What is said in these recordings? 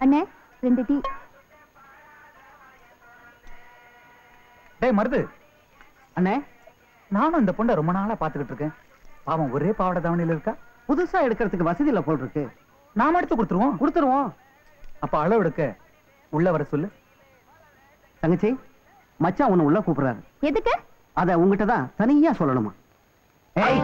அண்ணே 2 டீ. டேய் மருது அண்ணே, நானும் இந்த பொண்ணை ரொம்ப நாளா பாத்துக்கிட்டு இருக்கேன். பாவம் ஒரே பாவாடை தாவணியில இருக்கா. புதுசா எடுக்கிறதுக்கு வசதி இல்ல போல் இருக்கு. நாம எடுத்து கொடுத்துருவோம். அப்ப அளவு எடுக்க உள்ள வர சொல்லு. தங்கச்சி, மச்சான் உன்னை உள்ள கூப்பிடுறாரு. எதுக்கு? அத உங்ககிட்ட தான் தனியா சொல்லணுமா? ஏய்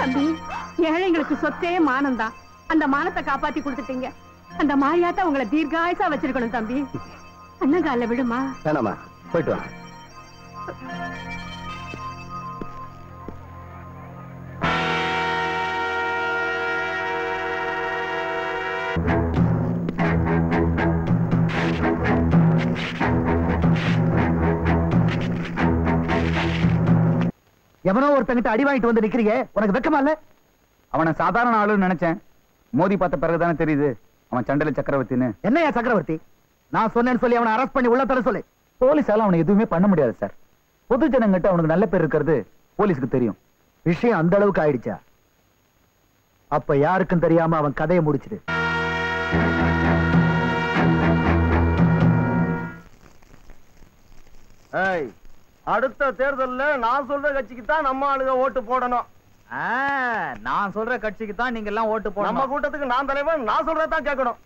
தம்பி, ஏழைங்களுக்கு சொத்தே மானம்தான். அந்த மானத்தை காப்பாத்தி கொடுத்துட்டீங்க. அந்த மாரியாத்தா உங்களை தீர்காயசா வச்சிருக்கணும் தம்பி. அண்ணன் கால விடுமா? வேணாமா, போயிட்டு வா. எவனோ ஒருத்தங்கிட்ட அடி வாங்கிட்டு வந்து நிக்கிறீங்க, உனக்கு வெக்கமா இல்ல? அவனை சாதாரண ஆளுன்னு நினைச்சேன். மோதி பார்த்த பிறகுதானே தெரியுது அவன் சண்டல சக்கரவர்த்தின்னு. என்னையா சக்கரவர்த்தி? நான் சொன்னேன்னு சொல்லி அவனை அரெஸ்ட் பண்ணி உள்ள தர சொல்லு. போலீஸால அவனை எதுவுமே பண்ண முடியாது சார். பொது ஜனங்கிட்ட அவனுக்கு நல்ல பேர் இருக்கிறது போலீஸுக்கு தெரியும். விஷயம் அந்த அளவுக்கு ஆயிடுச்சா? அப்ப யாருக்கும் தெரியாம அவன் கதையை முடிச்சிடு. அடுத்த தேர்தல்ல நான் சொல்ற கட்சிக்கு தான் நம்ம ஆளுங்க ஓட்டு போடணும். நான் சொல்ற கட்சிக்கு தான் நீங்க எல்லாம் ஓட்டு போடணும். நம்ம கூட்டத்துக்கு நான் தலைவன், நான் சொல்றதான் கேட்கணும்.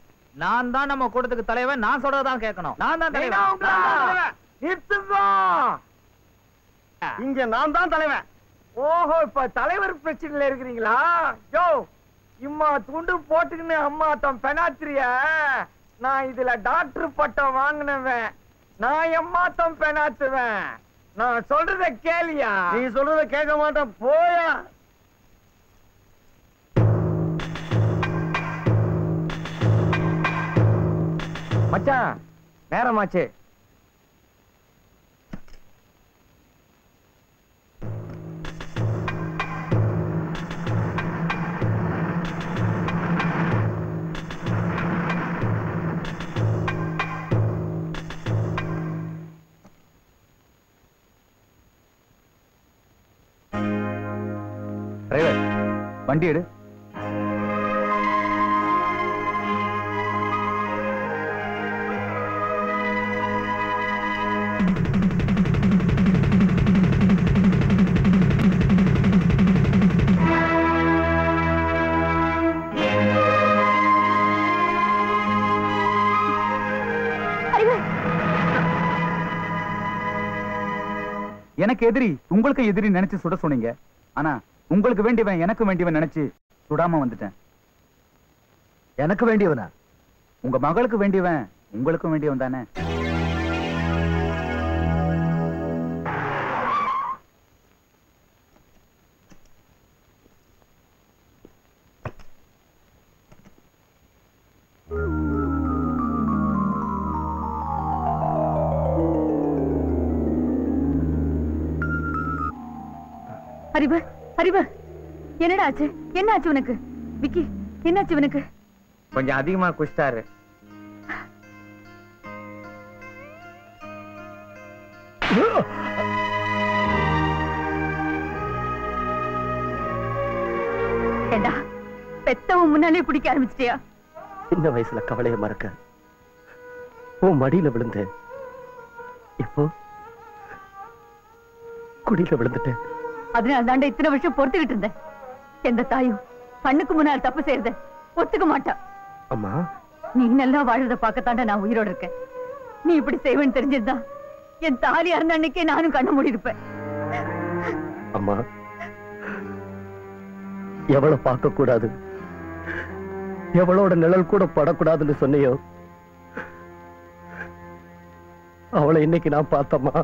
நான் தான் நம்ம கூட்டத்துக்கு தலைவன், நான் சொல்றதான் கேட்கணும். நான் தான் தலைவன். நிறுத்துங்க. இங்க நான் தான் தலைவன். ஓஹோ, இப்ப தலைவர் பிரச்சனையில இருக்கிறீங்களா? யோ, இம்மா துண்டு போட்டுக்கின்னு அம்மா தம் பெனாத்திரிய. நான் இதுல டாக்டர் பட்டம் வாங்கினவன். நான் எம்மாத்தம் பெனாத்துவேன். நான் சொல்றத கேளியா? நீ சொல்றத கேட்க மாட்டேன், போயா. மச்சான், நேரமாச்சு. டிரைவர், வண்டி எடு. எனக்கு எதிரி உங்களுக்கு எதிரி நினைச்சு சுட சொன்னீங்க. ஆனா உங்களுக்கு வேண்டியவன் எனக்கு வேண்டியவன் நினைச்சு சுடாம வந்துட்டேன். எனக்கு வேண்டியவனா? உங்க மகளுக்கு வேண்டியவன் உங்களுக்கும் வேண்டியவன் தானே? அறிவு, அறிவு, என்னடா ஆச்சு? என்ன ஆச்சு உனக்கு? விக்கி, என்னாச்சு உனக்கு? கொஞ்சம் அதிகமா குடிச்சிட்டாரு. ஏண்டா, பெத்தவன் முன்னாலே குடிக்க ஆரம்பிச்சிட்டியா? சின்ன வயசுல கவலையை மறக்க உன் மடியில விழுந்தேன். இப்போ குடியில விழுந்துட்டேன். அதனால தாண்ட இத்தனை வருஷம் பொறுத்துக்கிட்டு இருந்தேன். எந்த தாயும் கண்ணுக்கு முன்னால் தப்பு செய்யறத ஒத்துக்க மாட்டா. அம்மா, நீ நல்லா வாழறத பார்க்கத்தாண்டா நான் உயிரோடு இருக்கேன். நீ இப்படி செய்வேன்னு தெரிஞ்சிருந்தா என் தாலியா இருந்த அன்னைக்கே நானும் கண்ண மூடி இருப்பேன். அம்மா, எவ்வளவு பார்க்க கூடாது, எவளோட நிழல் கூட படக்கூடாதுன்னு சொன்னியோ, அவளை இன்னைக்கு நான் பார்த்தம்மா.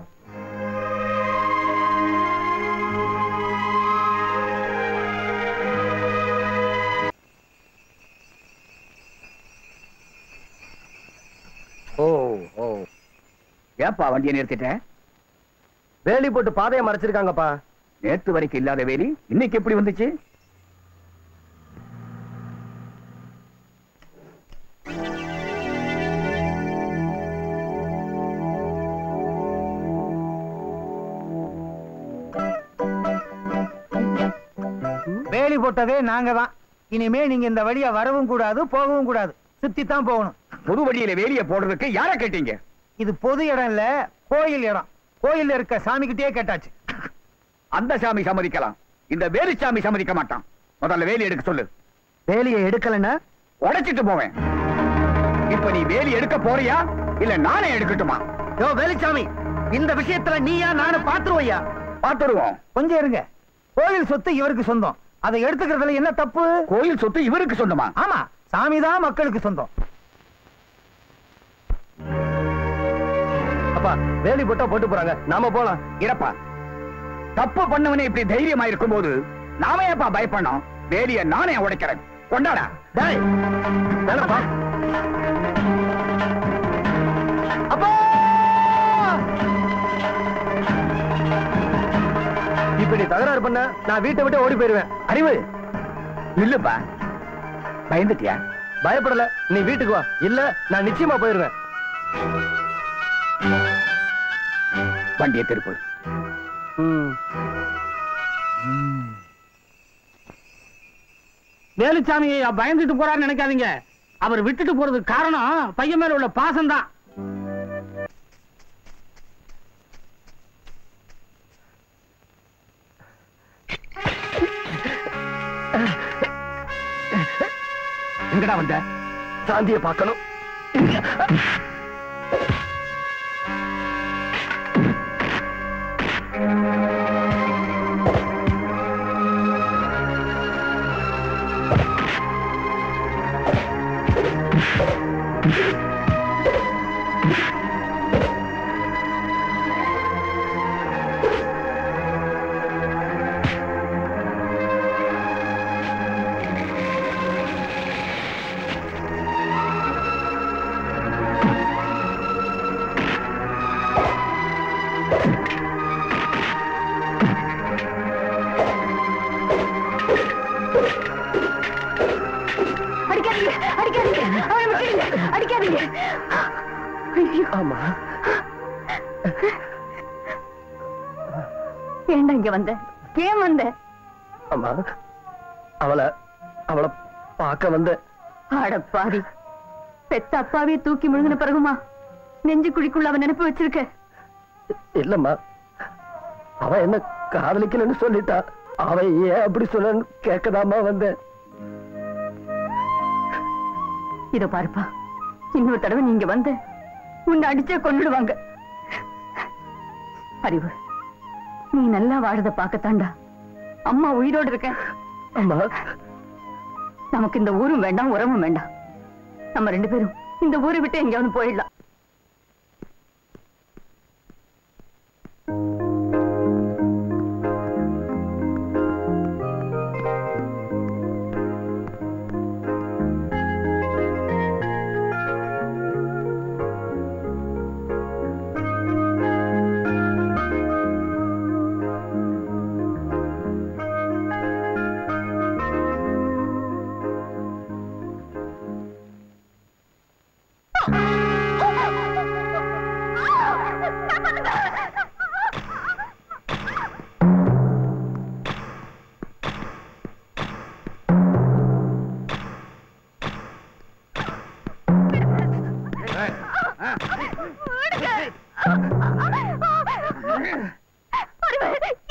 ஏப்பா வண்டியை நிறுத்திட்டேன்? வேலி போட்டு பாதையை மறைச்சிருக்காங்கப்பா. நேற்று வரைக்கும் இல்லாத வேலி இன்னைக்கு எப்படி வந்துச்சு? வேலி போட்டதே நாங்க தான். இனிமே நீங்க இந்த வழியா வரவும் கூடாது, போகவும் கூடாது, சுத்தித்தான் போகணும். பொது வழியில வேலியை போடுறதுக்கு யார கேட்டீங்க? இது பொது இடம் இல்ல, கோயில் இடம். கோயில்ல இருக்க சாமி கிட்டே கேட்டாச்சு. அந்த சாமி சம்மதிக்கலாம், இந்த வேலி சாமி சம்மதிக்க மாட்டான். முதல்ல வேலி எடுக்க சொல்லு. வேலியை எடுக்கலன்னா உடைச்சிட்டு போவேன். இப்ப நீ வேலி எடுக்க போறியா இல்ல நானே எடுக்கட்டுமா? யோ வேலுச்சாமி, இந்த விஷயத்துல நீயா நானும் பாத்துருவோயா? பாத்துருவோம். கொஞ்சம் இருங்க. கோயில் சொத்து இவருக்கு சொந்தம், அதை எடுத்துக்கிறதுல என்ன தப்பு? கோயில் சொத்து இவருக்கு சொந்தமா? ஆமா, சாமிதான் மக்களுக்கு சொந்தம். அப்பா வேலி போட்டா போட்டு போறாங்க, நாம போலாம். இறப்பா, தப்பு பண்ணவனே இப்படி தைரியமா இருக்கும் போது நாம ஏப்பா பயப்படணும்? வேலிய நானே உடைக்கிறேன், கொண்டாடா. டேய் வேணப்பா. அப்பா இப்ப நீ தகராறு பண்ண நான் வீட்டை விட்டு ஓடி போயிருவேன். அறிவு இல்லப்பா, பயந்துட்டியா? பயப்படல, நீ வீட்டுக்கு வா, இல்ல நான் நிச்சயமா போயிருவேன். வண்டியை திருப்பு. வேலுச்சாமி பயந்துட்டு போறான்னு நினைக்காதீங்க. அவர் விட்டுட்டு போறதுக்கு காரணம் பையன் மேல உள்ள பாசம் தான். எங்கடா வந்த? சாந்தியை பார்க்கணும். ஆமா, ஏண்டா இங்க வந்த? ஏன் வந்த? ஆமா, அவளை பார்க்க வந்த. அடப்பாவி, பெத்த அப்பாவே தூக்கி முழுங்கின பிறகுமா நெஞ்சு குழிக்குள்ள அவன் நினைப்பு வச்சிருக்க? இல்லம்மா, அவ என்ன காதலிக்கலன்னு சொல்லிட்டா. அவ ஏன் அப்படி சொல்லன்னு கேட்கதாமா வந்தேன். இதோ பாருப்பா, இன்னொரு தடவை நீங்க வந்து உன்னை அடிச்சே கொண்டுடுவாங்க. அறிவு, நீ நல்லா வாழத பாக்கத்தாண்டா அம்மா உயிரோடு இருக்க. அம்மா, நமக்கு இந்த ஊரும் வேண்டாம், உரமும் வேண்டாம். நம்ம 2 பேரும் இந்த ஊரை விட்டு எங்கேயாவது போயிடலாம்.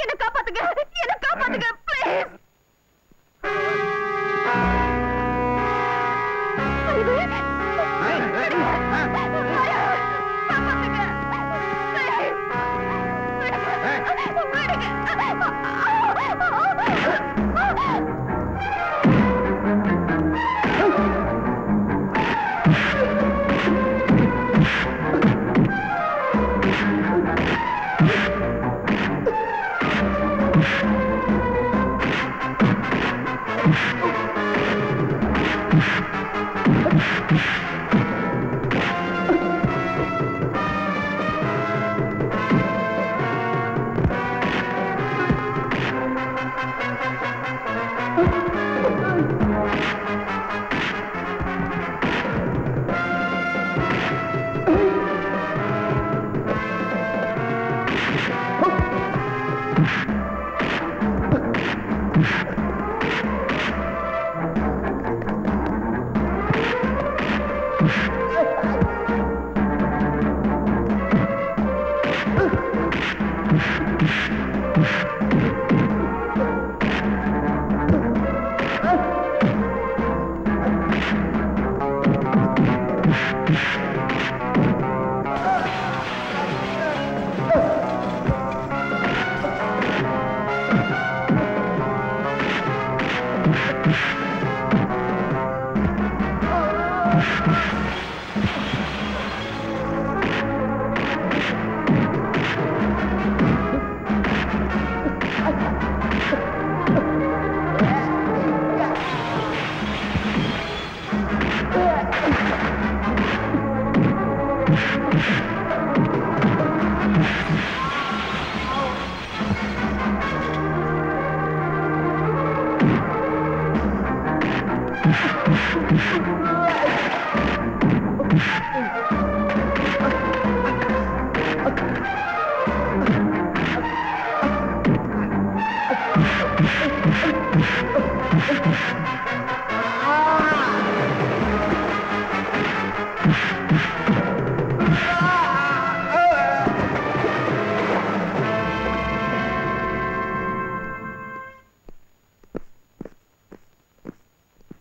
என்ன காப்பாத்துங்க, என்ன காப்பாத்துங்க ப்ளீஸ்.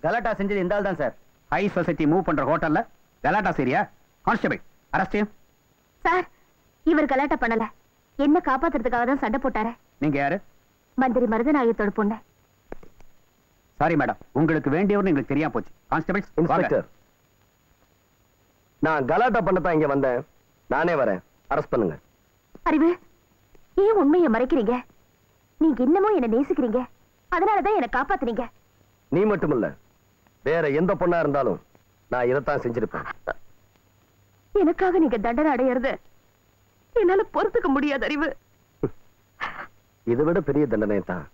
கலாட்டா செஞ்சது இந்த ஆள் தான் சார். ஹை சொசைட்டி மூவ் பண்ற ஹோட்டல்ல கலாட்டா சரியா? Constable arrest. சார், இவர் கலாட்டா பண்ணல, என்ன காப்பாத்துறதுக்காக தான் சண்டை போட்டாரு. நீங்க யாரு? மந்திரி மருதநாயகத்தோட பொண்ணு. சாரி மேடம், உங்களுக்கு வேண்டியவர் எங்களுக்கு தெரியாம போச்சு. கான்ஸ்டபிள் இன்ஸ்பெக்டர், நான் கலாட்டா பண்ணத்தான் இங்க வந்தேன். நானே வரேன், அரெஸ்ட் பண்ணுங்க. அறிவு, ஏன் உண்மையை மறைக்கிறீங்க? நீங்க இன்னமும் என்ன நேசிக்கிறீங்க, அதனாலதான் என்ன காப்பாத்துனீங்க. நீ மட்டும் இல்ல, வேற எந்த பொண்ணா இருந்தாலும் நான் இதைத்தான் செஞ்சிருப்பேன். எனக்காக நீங்க தண்டனை அடையிறது என்னால பொறுத்துக்க முடியாது அறிவு. இதை விட பெரிய தண்டனை தான்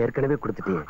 ஏற்கனவே கொடுத்துட்டியே.